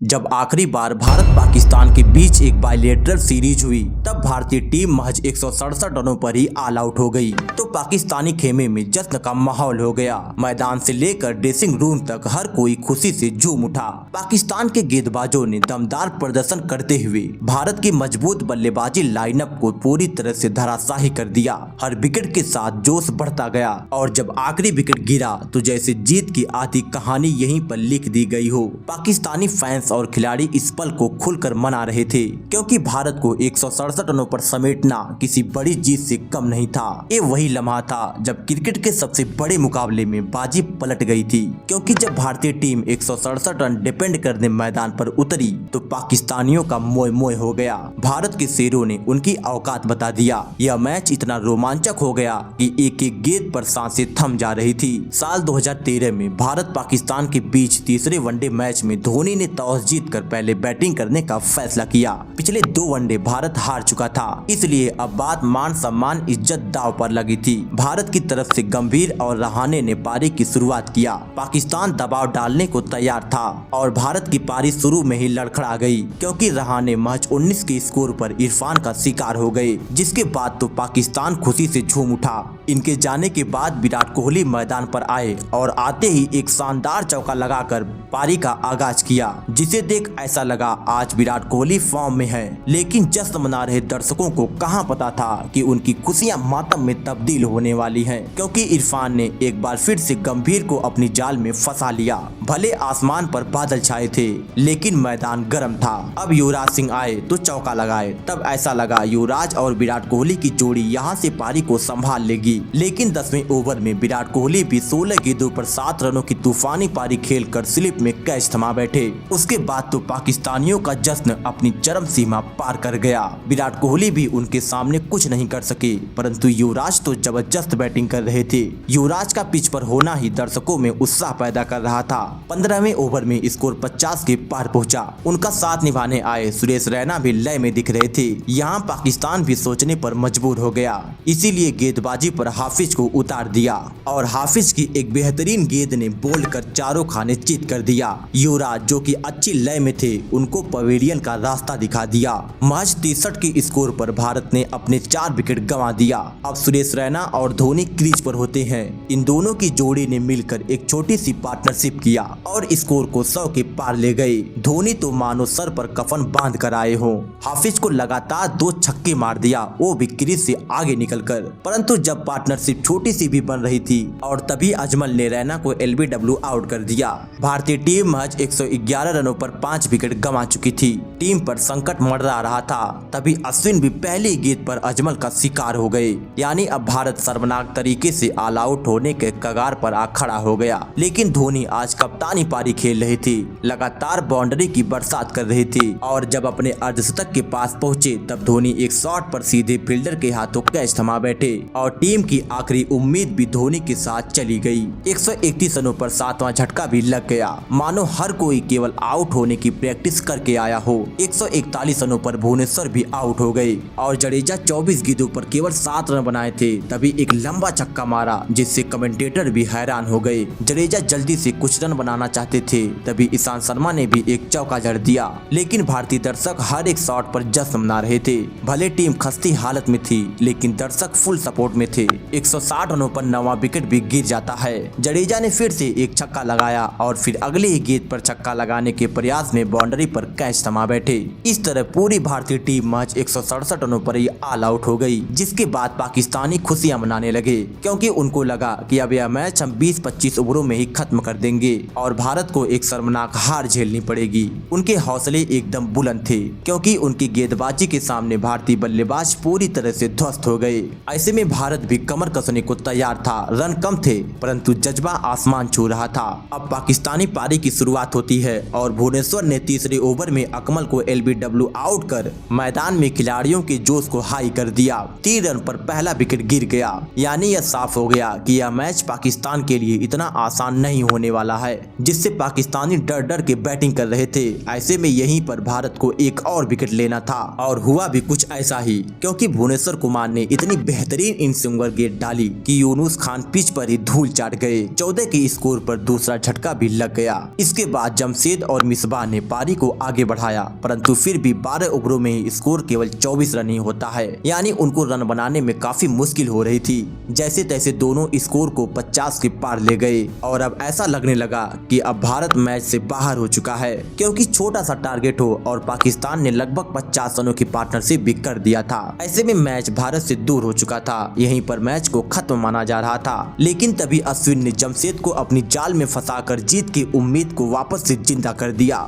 जब आखिरी बार भारत पाकिस्तान के बीच एक बायलैटरल सीरीज हुई तब भारतीय टीम महज 167 रनों पर ही ऑल आउट हो गई तो पाकिस्तानी खेमे में जश्न का माहौल हो गया। मैदान से लेकर ड्रेसिंग रूम तक हर कोई खुशी से झूम उठा। पाकिस्तान के गेंदबाजों ने दमदार प्रदर्शन करते हुए भारत की मजबूत बल्लेबाजी लाइनअप को पूरी तरह से धराशाही कर दिया। हर विकेट के साथ जोश बढ़ता गया और जब आखिरी विकेट गिरा तो जैसे जीत की आधी कहानी यहीं पर लिख दी गई हो। पाकिस्तानी फैंस और खिलाड़ी इस पल को खुलकर मना रहे थे क्योंकि भारत को 167 रनों पर समेटना किसी बड़ी जीत से कम नहीं था। ये वही लम्हा था जब क्रिकेट के सबसे बड़े मुकाबले में बाजी पलट गई थी, क्योंकि जब भारतीय टीम 167 रन डिपेंड करने मैदान पर उतरी तो पाकिस्तानियों का मोय मोय हो गया। भारत के शेरों ने उनकी औकात बता दिया। यह मैच इतना रोमांचक हो गया कि एक एक गेंद पर सांसें थम जा रही थी। साल 2013 में भारत पाकिस्तान के बीच तीसरे वनडे मैच में धोनी ने टॉस जीतकर पहले बैटिंग करने का फैसला किया। पिछले 2 वनडे भारत हार चुका था, इसलिए अब बात मान सम्मान इज्जत दांव पर लगी थी। भारत की तरफ से गंभीर और रहाणे ने पारी की शुरुआत किया। पाकिस्तान दबाव डालने को तैयार था और भारत की पारी शुरू में ही लड़खड़ा गई क्योंकि रहाणे महज 19 के स्कोर पर इरफान का शिकार हो गए, जिसके बाद तो पाकिस्तान खुशी से झूम उठा। इनके जाने के बाद विराट कोहली मैदान पर आए और आते ही एक शानदार चौका लगाकर पारी का आगाज किया, जिसे देख ऐसा लगा आज विराट कोहली फॉर्म में है। लेकिन जश्न मना रहे दर्शकों को कहां पता था कि उनकी खुशियां मातम में तब्दील होने वाली हैं, क्योंकि इरफान ने एक बार फिर से गंभीर को अपनी जाल में फंसा लिया। भले आसमान पर बादल छाए थे लेकिन मैदान गर्म था। अब युवराज सिंह आए तो चौका लगाए, तब ऐसा लगा युवराज और विराट कोहली की जोड़ी यहाँ से पारी को संभाल लेगी। लेकिन 10वें ओवर में विराट कोहली भी 16 गेंदों पर 7 रनों की तूफानी पारी खेलकर स्लिप में कैच थमा बैठे। उसके बाद तो पाकिस्तानियों का जश्न अपनी चरम सीमा पार कर गया। विराट कोहली भी उनके सामने कुछ नहीं कर सके, परंतु युवराज तो जबरदस्त बैटिंग कर रहे थे। युवराज का पिच पर होना ही दर्शकों में उत्साह पैदा कर रहा था। 15वें ओवर में स्कोर 50 के पार पहुंचा। उनका साथ निभाने आए सुरेश रैना भी लय में दिख रहे थे। यहाँ पाकिस्तान भी सोचने पर मजबूर हो गया, इसीलिए गेंदबाजी पर हाफिज को उतार दिया और हाफिज की एक बेहतरीन गेंद ने बोल्ड कर चारों खाने चित कर दिया। युवराज जो कि अच्छी लय में थे उनको पवेलियन का रास्ता दिखा दिया। महज 63 के स्कोर पर भारत ने अपने 4 विकेट गंवा दिया। अब सुरेश रैना और धोनी क्रीज पर होते हैं। इन दोनों की जोड़ी ने मिलकर एक छोटी सी पार्टनरशिप किया और स्कोर को 100 के पार ले गए। धोनी तो मानो सर पर कफन बांध कर आए हो। हाफिज को लगातार 2 छक्के मार दिया, वो भी क्रीज से आगे निकलकर। परंतु जब पार्टनरशिप छोटी सी भी बन रही थी और तभी अजमल ने रैना को LBW आउट कर दिया। भारतीय टीम महज 111 रनों पर 5 विकेट गंवा चुकी थी। टीम पर संकट मंडरा रहा था, तभी अश्विन भी पहली गेंद पर अजमल का शिकार हो गए। यानी अब भारत शर्मनाक तरीके से ऑल आउट होने के कगार पर आ खड़ा हो गया। लेकिन धोनी आज कप्तानी पारी खेल रहे थे, लगातार बाउंड्री की बरसात कर रहे थे और जब अपने अर्धशतक के पास पहुंचे तब धोनी एक शॉट पर सीधे फील्डर के हाथों कैच थमा बैठे और टीम की आखिरी उम्मीद भी धोनी के साथ चली गई। 131 रनों पर 7वां झटका भी लग गया, मानो हर कोई केवल आउट होने की प्रैक्टिस करके आया हो। 141 रनों पर भुवनेश्वर भी आउट हो गए और जडेजा 24 गेंदों पर केवल 7 रन बनाए थे। तभी एक लंबा छक्का मारा जिससे कमेंटेटर भी हैरान हो गए। जडेजा जल्दी से कुछ रन बनाना चाहते थे, तभी ईशांत शर्मा ने भी एक चौका जड़ दिया। लेकिन भारतीय दर्शक हर एक शॉट पर जश्न मना रहे थे। भले टीम खस्ती हालत में थी लेकिन दर्शक फुल सपोर्ट में थे। 160 रनों पर 9वां विकेट भी गिर जाता है। जडेजा ने फिर से एक छक्का लगाया और फिर अगले ही गेंद पर छक्का लगाने के प्रयास में बाउंड्री पर कैच थमा बैठे। इस तरह पूरी भारतीय टीम महज 167 रनों पर ही ऑल आउट हो गई, जिसके बाद पाकिस्तानी खुशियां मनाने लगे क्योंकि उनको लगा कि अब यह मैच हम 20-25 ओवरों में ही खत्म कर देंगे और भारत को एक शर्मनाक हार झेलनी पड़ेगी। उनके हौसले एकदम बुलंद थे क्योंकि उनकी गेंदबाजी के सामने भारतीय बल्लेबाज पूरी तरह से ध्वस्त हो गए। ऐसे में भारत भी कमर कसने को तैयार था। रन कम थे परंतु जज्बा आसमान छू रहा था। अब पाकिस्तानी पारी की शुरुआत होती है और भुवनेश्वर ने तीसरे ओवर में अकमल को LBW आउट कर मैदान में खिलाड़ियों के जोश को हाई कर दिया। 3 रन पर पहला विकेट गिर गया। यानी यह साफ हो गया कि यह मैच पाकिस्तान के लिए इतना आसान नहीं होने वाला है, जिससे पाकिस्तानी डर डर के बैटिंग कर रहे थे। ऐसे में यहीं पर भारत को एक और विकेट लेना था और हुआ भी कुछ ऐसा ही, क्योंकि भुवनेश्वर कुमार ने इतनी बेहतरीन इन स्विंगर गेंद डाली कि यूनुस खान पिच पर ही धूल चाट गए। 14 के स्कोर पर दूसरा झटका भी लग गया। इसके बाद जमशेद और मिसबाह ने पारी को आगे बढ़ाया, परंतु फिर भी 12 ओवरों में ही स्कोर केवल 24 रन ही होता है, यानी उनको रन बनाने में काफी मुश्किल हो रही थी। जैसे तैसे दोनों स्कोर को 50 के पार ले गए और अब ऐसा लगने लगा कि अब भारत मैच से बाहर हो चुका है, क्योंकि छोटा सा टारगेट हो और पाकिस्तान ने लगभग 50 रनों की पार्टनरशिप भी कर दिया था। ऐसे में मैच भारत से दूर हो चुका था, यहीं पर मैच को खत्म माना जा रहा था। लेकिन तभी अश्विन ने जमशेद को अपनी जाल में फंसाकर जीत की उम्मीद को वापस से जिंदा कर दिया।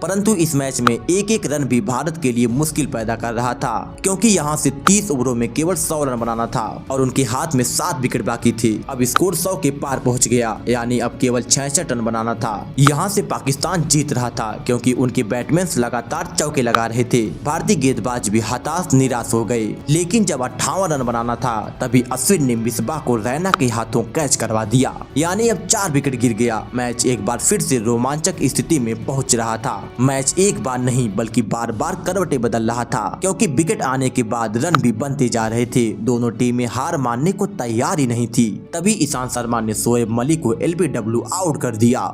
परंतु इस मैच में एक एक रन भी भारत के लिए मुश्किल पैदा कर रहा था, क्योंकि यहां से 30 ओवरों में केवल 100 रन बनाना था और उनके हाथ में 7 विकेट बाकी थी। अब स्कोर 100 के पार पहुंच गया, यानी अब केवल 66 रन बनाना था। यहां से पाकिस्तान जीत रहा था, क्योंकि उनके बैट्समैन लगातार चौके लगा रहे थे। भारतीय गेंदबाज भी हताश निराश हो गए। लेकिन जब 58 रन बनाना था, तभी अश्विन ने मिसबाह को रैना के हाथों कैच करवा दिया, यानी अब 4 विकेट गिर गया। मैच एक बार फिर से रोमांचक स्थिति में पहुंच रहा था। मैच एक बार नहीं बल्कि बार बार करवटें बदल रहा था, क्योंकि विकेट आने के बाद रन भी बनते जा रहे थे। दोनों टीमें हार मानने को तैयार ही नहीं थी। तभी ईशांत शर्मा ने शोएब मलिक को एलबीडब्ल्यू आउट कर दिया।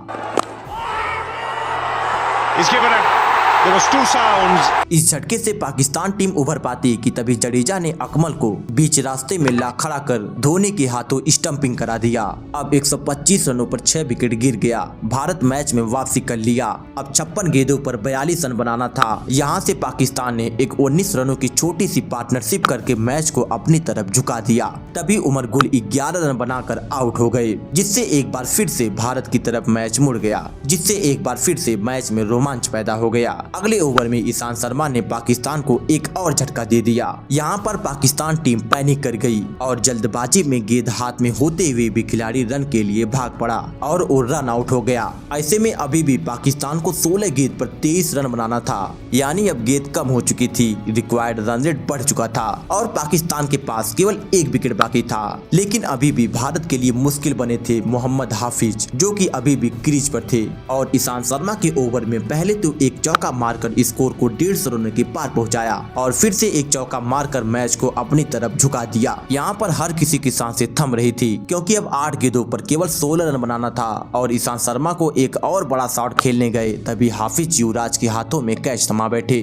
इस झटके से पाकिस्तान टीम उभर पाती कि तभी जडेजा ने अकमल को बीच रास्ते में ला खड़ा कर धोनी के हाथों स्टंपिंग करा दिया। अब 125 रनों पर 6 विकेट गिर गया। भारत मैच में वापसी कर लिया। अब 56 गेंदों पर 42 रन बनाना था। यहाँ से पाकिस्तान ने एक 19 रनों की छोटी सी पार्टनरशिप करके मैच को अपनी तरफ झुका दिया। तभी उमर गुल 11 रन बनाकर आउट हो गए, जिससे एक बार फिर से भारत की तरफ मैच मुड़ गया, जिससे एक बार फिर से मैच में रोमांच पैदा हो गया। अगले ओवर में ईशांत शर्मा ने पाकिस्तान को एक और झटका दे दिया। यहाँ पर पाकिस्तान टीम पैनिक कर गई और जल्दबाजी में गेंद हाथ में होते हुए भी खिलाड़ी रन के लिए भाग पड़ा और वो रन आउट हो गया। ऐसे में अभी भी पाकिस्तान को 16 गेंद पर 23 रन बनाना था, यानी अब गेंद कम हो चुकी थी, रिक्वायर्ड रन रेट बढ़ चुका था और पाकिस्तान के पास केवल 1 विकेट बाकी था। लेकिन अभी भी भारत के लिए मुश्किल बने थे मोहम्मद हाफिज, जो कि अभी भी क्रीज पर थे और ईशांत शर्मा के ओवर में पहले तो एक चौका मारकर स्कोर को 150 रनों के पार पहुंचाया और फिर से एक चौका मारकर मैच को अपनी तरफ झुका दिया। यहाँ पर हर किसी की सांसें थम रही थी, क्योंकि अब 8 गेंदों पर केवल 16 रन बनाना था और ईशांत शर्मा को एक और बड़ा शॉट खेलने गए। तभी हाफिज युवराज के हाथों में कैच थमा बैठे।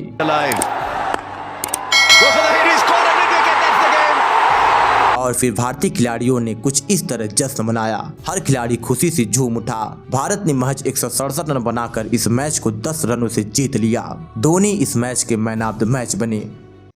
और फिर भारतीय खिलाड़ियों ने कुछ इस तरह जश्न मनाया। हर खिलाड़ी खुशी से झूम उठा। भारत ने महज 167 रन बनाकर इस मैच को 10 रनों से जीत लिया। धोनी इस मैच के मैन ऑफ द मैच बने।